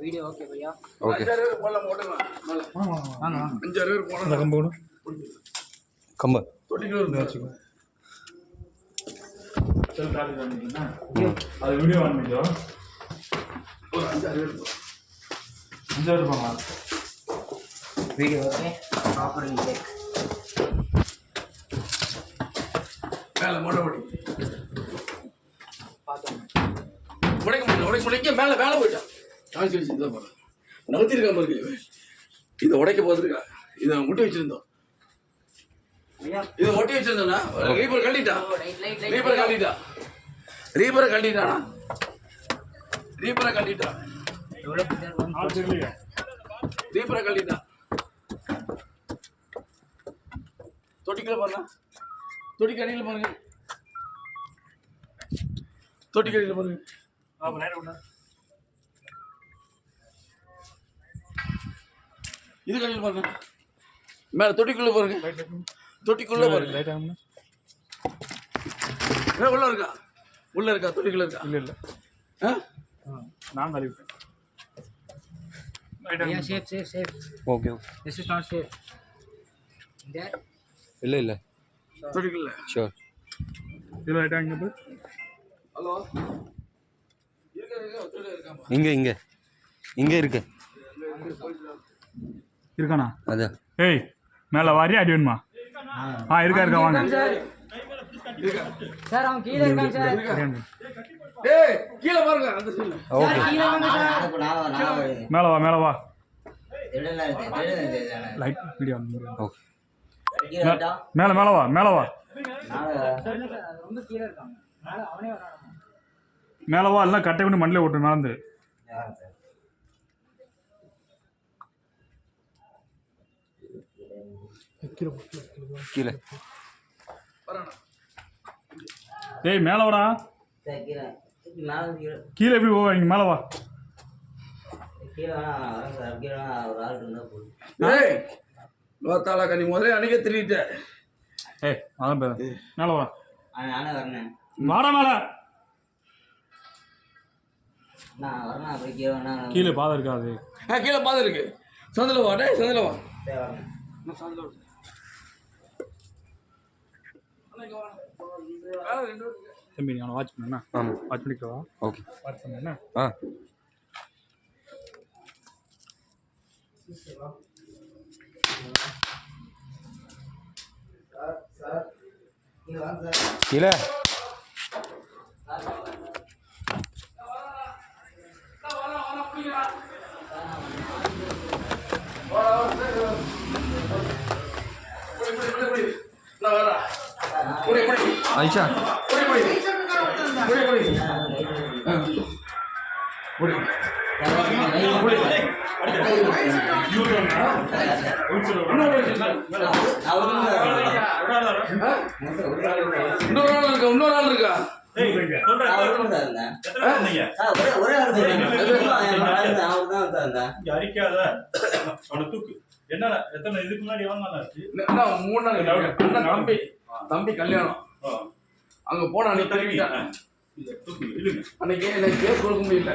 Video okay பையா. Okay அந்த கம்பு கூட கம்பு அது வீடியோ வாங்கிக்கோ. ஒரு 5,000 ரூபாங்களா? Video okay. Properly check. மேலே மொட்டை ஓடி பார்த்தோம். உடைக்க முடிய மேலே மேலே போயிட்டான். காமிச்சு வச்சு இதான் போகிறேன். நகர்த்திருக்காம இருக்கு. இதை உடைக்க போகிறதுக்கா இதை முட்டி வச்சிருந்தோம். இதை ஒட்டி வச்சிருந்தோம்னா ரீபர் கட்டிட்டான். ரீபரை கட்டிட்டானா ரீபரை கட்டிட்டான். தொட்டிக்கல பாருங்க. தொட்டிக்கு அடியில் பாருங்க. தொட்டிக்கு அடியில் பாருங்க. இது கடையில் பாருங்க. மேலே தொட்டிக்குள்ள பாருங்க. தொட்டிக்குள்ள பாருங்க. உள்ள இருக்கா தொட்டிக்குள்ள இருக்கா? இல்லை நான் கழிப்பேன். Safe. Okay This is not safe. There. இல்லை தொட்டிக்குள்ள. ஷூர். இதில் ரைட்டாக இங்கே போய். ஹலோ இருக்காமா? இங்கே இருக்கு இருக்காண்ணா? அது ஏய் மேலே வாரியா அடி வேணுமா? இருக்கா வாங்க. சார் அவன் கீழே இருக்கான் சார். ஏய் கீழ பாருங்க அந்த சைடுல. ஓகே கீழே வாங்க சார். மேலே வா லைட் வீடியோ. ஓகே மேலே வா ரொம்ப கீழே இருக்கான். அவனே வரான். மேலே வா எல்லாம் கட்டை கொண்டு மண்ணில் ஓட்டு நடந்து. கீழே ஏய் மேலே வாடா. கீழே எப்படி போவா? இங்கே மேலே வா. ஏய் லோத்தால கனி முதல்ல அன்னைக்கே திருடிட்ட. ஏய் அதான் மேலே வா. வாடா மேலே. கீழே பாதை இருக்காது. கீழே பாதை இருக்கு. சந்தில வா. டேய் சந்தில வா. தம்பி நீ அவனை வாட்ச் பண்ணா? ஆமாம் வாட்ச் பண்ணிக்கவா? ஓகே வாட்ச் பண்ணா? கீழே ஐஷா இன்னொரு ஆள் இருக்கா? தம்பி கல்யாணம் அங்க போன அன்னைக்கு அன்னைக்கு எனக்கு கேஸ் கொடுக்க முடியல.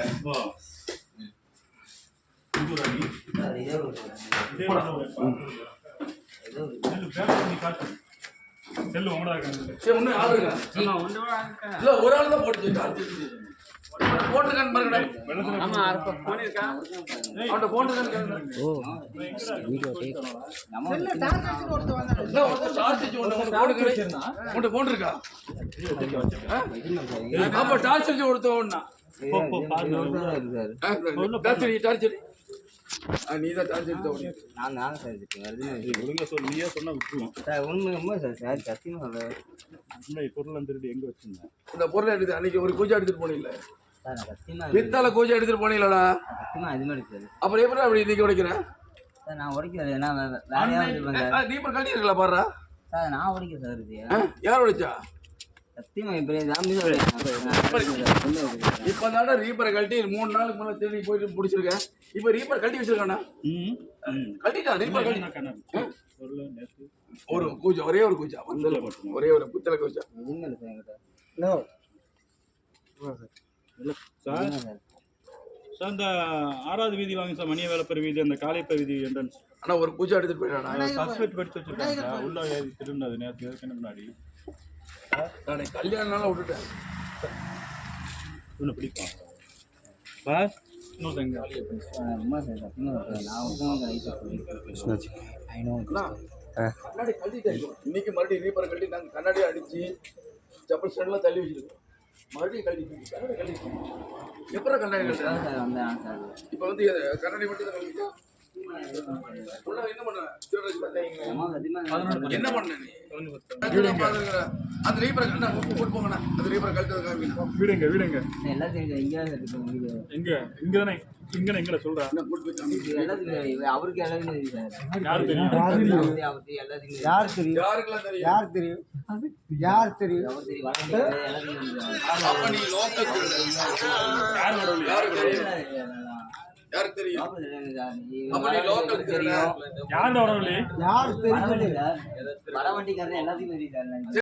ஒண்ணு ஆள் இருக்கா? இல்ல ஒரு ஆள் தான் போட்டுருக்கான்னு பாருங்க. அவன்கிட்ட போட்டுருக்கான்னு போட்டுருக்கா. அப்ப டார்ச்சர் ஒருத்தவன்னா நீதான் டார்ச்சர் பொருள் திருடி எங்க வச்சிருந்தேன்? இந்த பொருளை எடுத்து அன்னைக்கு ஒரு பூஜை எடுத்துட்டு போனீங்களா? பித்தால பூஜை எடுத்துட்டு போனீங்களா? அப்புறம் எப்படி அப்படி இன்னைக்கு உடைக்கிறேன்? நான் உடைக்கிறேன். ரீபர் கழட்டி இருக்கலாம் பாரு. நான் உடைக்கிறேன் சார். யார் உடைச்சா? சத்தியமா இப்பதான ரீபரை கழட்டி 3 நாளுக்கு முன்னாடி தேடி போயிட்டு முடிச்சிருக்கேன். இப்ப ரீபர் கழட்டி வச்சிருக்கானா? கழட்டிட்டான். ரீபர் கழட்டி ஒரு கூச்சா, ஒரே ஒரு கூச்சா வந்தல மட்டும், ஒரே ஒரு புத்தல கூச்சா. சார் இந்த 6வது வீதி வாங்க சார், மணிய வேலைப்பர் வீதி, அந்த காலைப்பர் வீதி என்ட்ரன்ஸ். ஆனா ஒரு பூஜை எடுத்துட்டு போயிட்டானா சஸ்பெக்ட் படிச்சு வச்சிருக்காங்க சார். உள்ள ஏறி திருந்தது நேற்று இதுக்கு முன்னாடி. நான் கல்யாணம்னால விட்டுட்டேன். இவனை பிடிக்கும் பாஸ். இன்னொருத்தங்க அம்மா சார் சத்தியமா சொல்றேன். நான் ஒருத்தவங்க ரைட்டா சொல்லியிருக்கேன். கண்ணாடி கழட்டிட்டு இருக்கோம். இன்னைக்கு மறுபடியும் ரீப்பரை கழட்டி நாங்கள் கண்ணாடியை அடிச்சு செப்பல் ஸ்டாண்ட்லாம் தள்ளி வச்சிருக்கோம். மறுபடியும் கழட்டி கண்ணாடி கழட்டி எப்பறம் கண்ணாடி கழட்டுறேன் சார் வந்தேன் சார். இப்போ வந்து கண்ணாடி மட்டும் தான் கழட்டிட்டோம். உள்ள என்ன பண்ண அம்மா சத்தியமா என்ன பண்ண நீ அந்த ரீப்பரை கண்ணா போட்டு போங்கண்ணா. அந்த ரீப்பரை கழட்டு காமிக்கணும். வீடுங்க வீடுங்க எல்லாத்தையும் இங்கே இருக்கு வீடு. எங்க இங்கதானே எங்கட சொல்றேன். எல்லாத்துக்கும் அவருக்கு எல்லாத்துக்கும் தெரியும் சார். யாரு தெரியும்? அவருக்கு எல்லாத்துக்கும் யார் தெரியும்? யாருக்கெல்லாம் தெரியும்? யார் தெரியும்? யார் தெரியும்? அவர் தெரியும் எல்லாத்துக்கும் தெரியும். அப்ப நீ லோக்கல் யார் வரவில்லை? யாருக்கு தெரியும்? யாருக்கு தெரியும்? அப்ப நீ லோக்கல் தெரியும். யார் வரவில்லை? யார் தெரியும்? வர வண்டிக்காரன் எல்லாத்தையும் தெரியும் சார்.